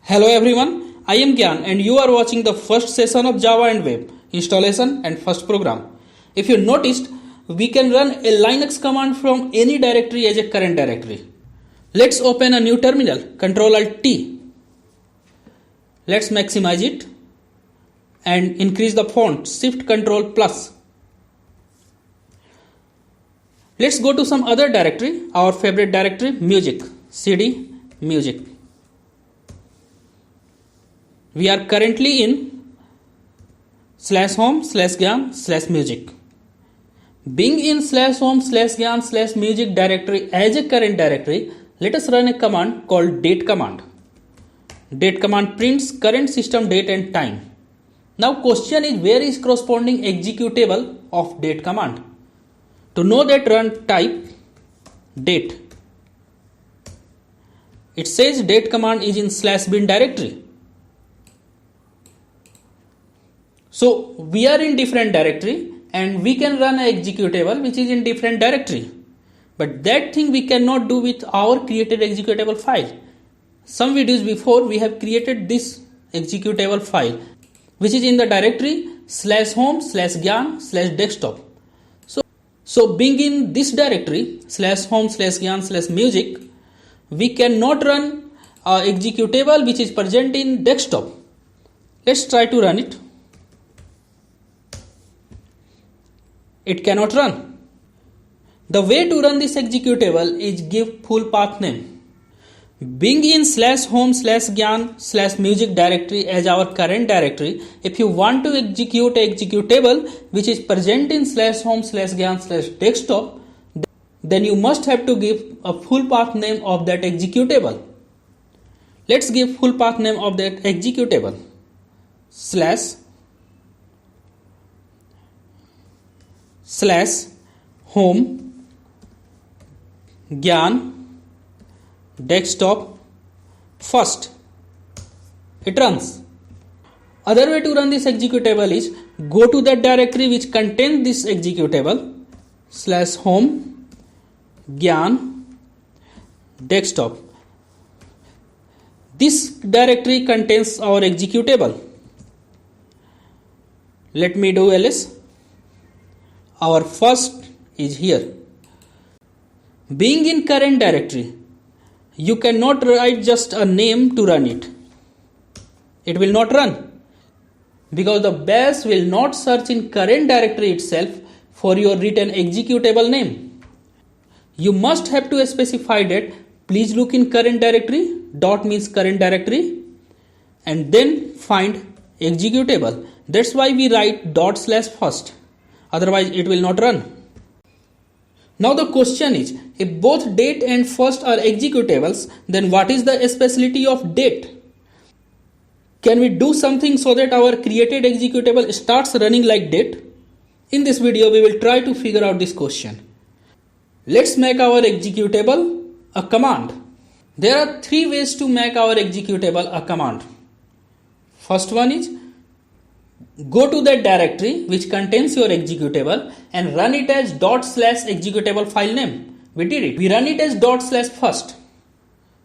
Hello everyone, I am Gyan and you are watching the first session of Java and Web installation and first program. If you noticed, we can run a Linux command from any directory as a current directory. Let's open a new terminal, Ctrl-Alt-T. Let's maximize it and increase the font, Shift-Ctrl+. Let's go to some other directory, our favorite directory, music, cd music. We are currently in /home/gyan/music. Being in /home/gyan/music directory as a current directory, let us run a command called date command. Date command prints current system date and time. Now question is, where is corresponding executable of date command? To know that, run type date. It says date command is in /bin directory. So we are in different directory and we can run an executable which is in different directory. But that thing we cannot do with our created executable file. Some videos before we have created this executable file which is in the directory /home/gyan/desktop. So being in this directory /home/gyan/music, we cannot run a executable which is present in desktop. Let's try to run it. It cannot run. The way to run this executable is give full path name. Being in /home/gyan/music directory as our current directory, if you want to execute a executable which is present in /home/gyan/desktop, then you must have to give a full path name of that executable. Let's give full path name of that executable. /home gyan desktop first. It runs. Other way to run this executable is go to that directory which contains this executable /home gyan desktop. This directory contains our executable. Let me do ls. Our first is here. Being in current directory, you cannot write just a name to run it. It will not run because the bash will not search in current directory itself for your written executable name. You must have to specify that please look in current directory, dot means current directory, and then find executable. That's why we write ./first. Otherwise it will not run. Now the question is, if both date and first are executables, then what is the specialty of date? Can we do something so that our created executable starts running like date? In this video we will try to figure out this question. Let's make our executable a command. There are three ways to make our executable a command. First one is, go to that directory which contains your executable and run it as ./executable file name. We did it. We run it as ./first.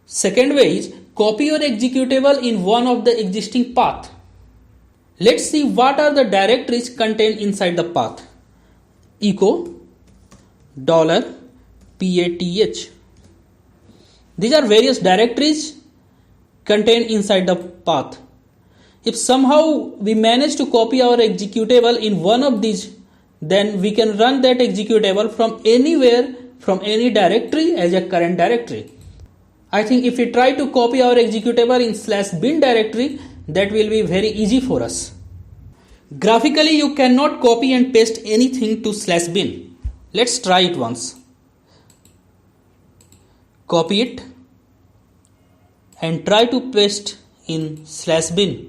Second way is, copy your executable in one of the existing path. Let's see what are the directories contained inside the path. Echo $path. These are various directories contained inside the path. If somehow we manage to copy our executable in one of these, then we can run that executable from anywhere, from any directory as a current directory. I think if we try to copy our executable in /bin directory, that will be very easy for us. Graphically, you cannot copy and paste anything to /bin. Let's try it once. Copy it and try to paste in /bin.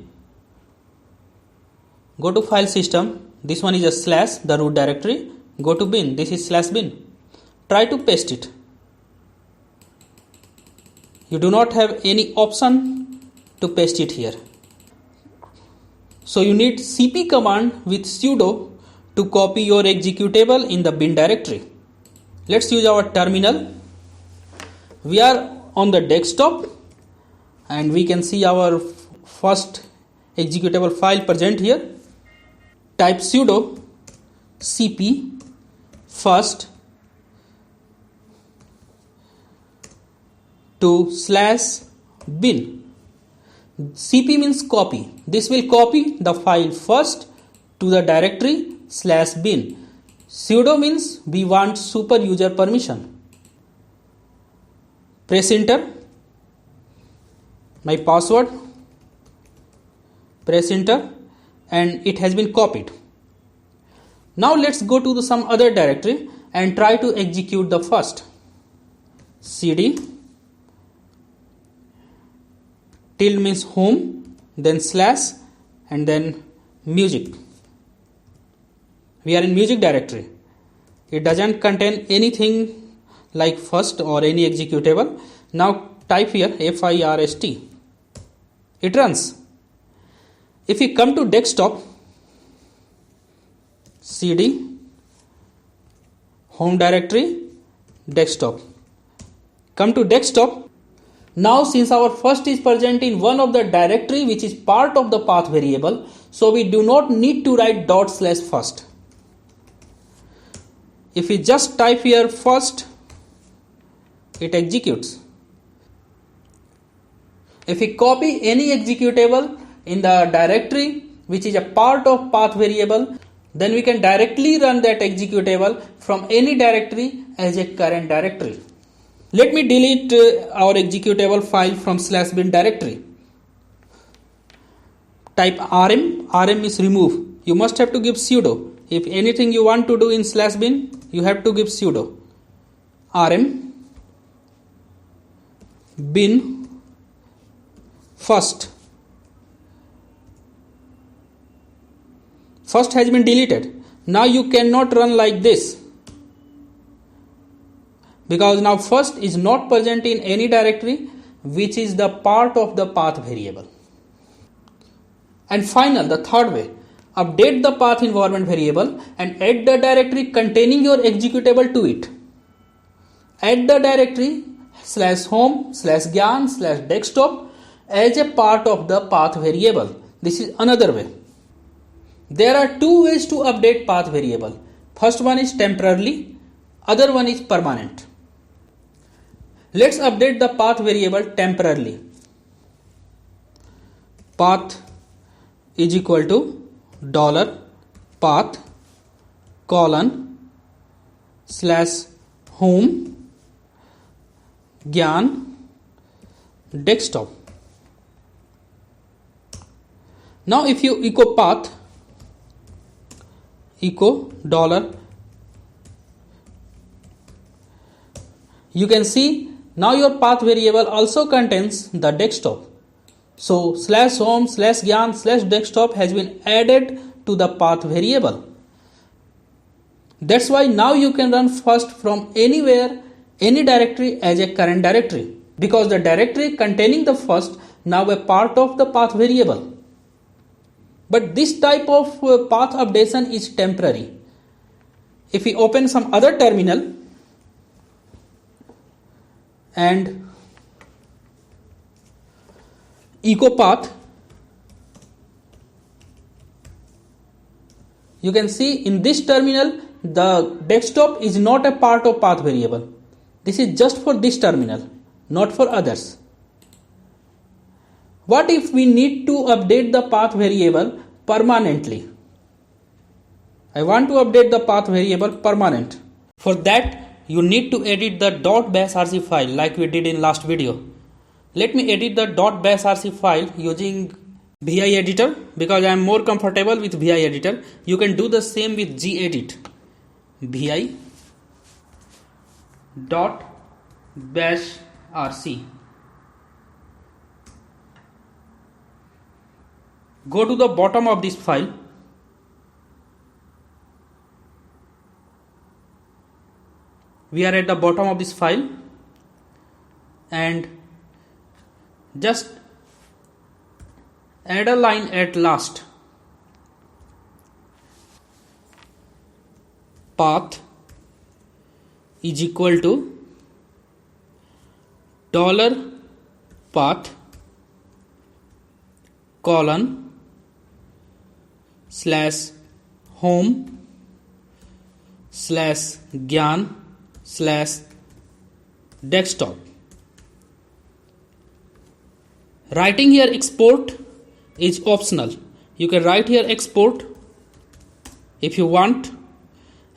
Go to file system, this one is a / the root directory. Go to bin, this is /bin. Try to paste it. You do not have any option to paste it here. So you need cp command with sudo to copy your executable in the bin directory. Let's use our terminal. We are on the desktop and we can see our first executable file present here. Type sudo cp first to /bin. cp means copy. This will copy the file first to the directory /bin. Sudo means we want super user permission. Press enter. My password. Press enter, and it has been copied. Now let's go to some other directory and try to execute the first. cd tilde means home, then slash, and then music. We are in music directory. It doesn't contain anything like first or any executable. Now type here first. It runs. If we come to desktop, cd home directory, desktop. Come to desktop. Now since our first is present in one of the directory which is part of the path variable, so we do not need to write /first. If we just type here first, it executes. If we copy any executable in the directory which is a part of path variable, then we can directly run that executable from any directory as a current directory. Let me delete our executable file from /bin directory. Type rm. Rm is remove. You must have to give sudo. If anything you want to do in /bin, you have to give sudo. Rm bin first. First has been deleted. Now you cannot run like this, because now first is not present in any directory which is the part of the path variable. And final, the third way, update the path environment variable and add the directory containing your executable to it. Add the directory /home/gyan/desktop as a part of the path variable. This is another way. There are two ways to update path variable. First one is temporarily, other one is permanent. Let's update the path variable temporarily. Path is equal to $path :/home gyan desktop. Now if you echo path, echo $, you can see now your path variable also contains the desktop. So /home/gyan/desktop has been added to the path variable. That's why now you can run first from anywhere, any directory as a current directory, because the directory containing the first now a part of the path variable. But this type of path updation is temporary. If we open some other terminal and echo path, you can see in this terminal the desktop is not a part of path variable. This is just for this terminal, not for others. What if we need to update the path variable permanently? I want to update the path variable permanent. For that, you need to edit the .bashrc file like we did in last video. Let me edit the .bashrc file using VI editor, because I am more comfortable with VI editor. You can do the same with gedit. VI .bashrc. Go to the bottom of this file. We are at the bottom of this file and just add a line at last. Path is equal to $path colon slash home slash gyan slash desktop. Writing here export is optional. You can write here export if you want,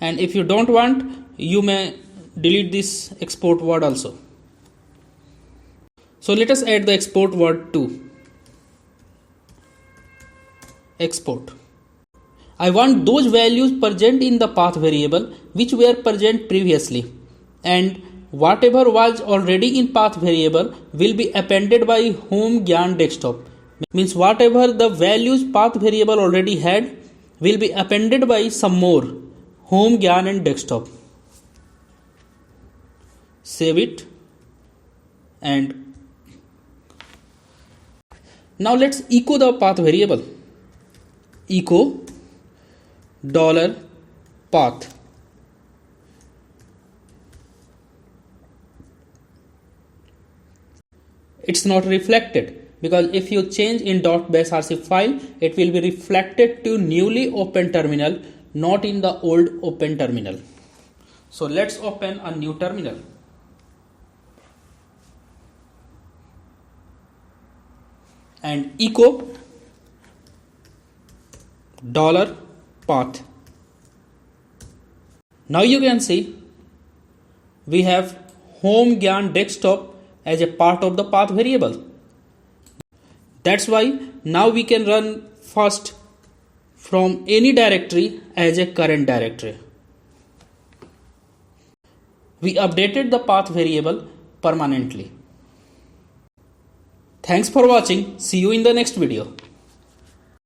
and if you don't want, you may delete this export word also. So let us add the export word to export. I want those values present in the path variable which were present previously, and whatever was already in path variable will be appended by home gyan desktop. Means whatever the values path variable already had will be appended by some more home gyan and desktop. Save it, and now let's echo the path variable. Echo $path. It's not reflected because if you change in .basrc file, it will be reflected to newly open terminal, not in the old open terminal. So let's open a new terminal. And echo $path. Now you can see we have home gyan desktop as a part of the path variable. That's why now we can run first from any directory as a current directory. We updated the path variable permanently. Thanks for watching. See you in the next video.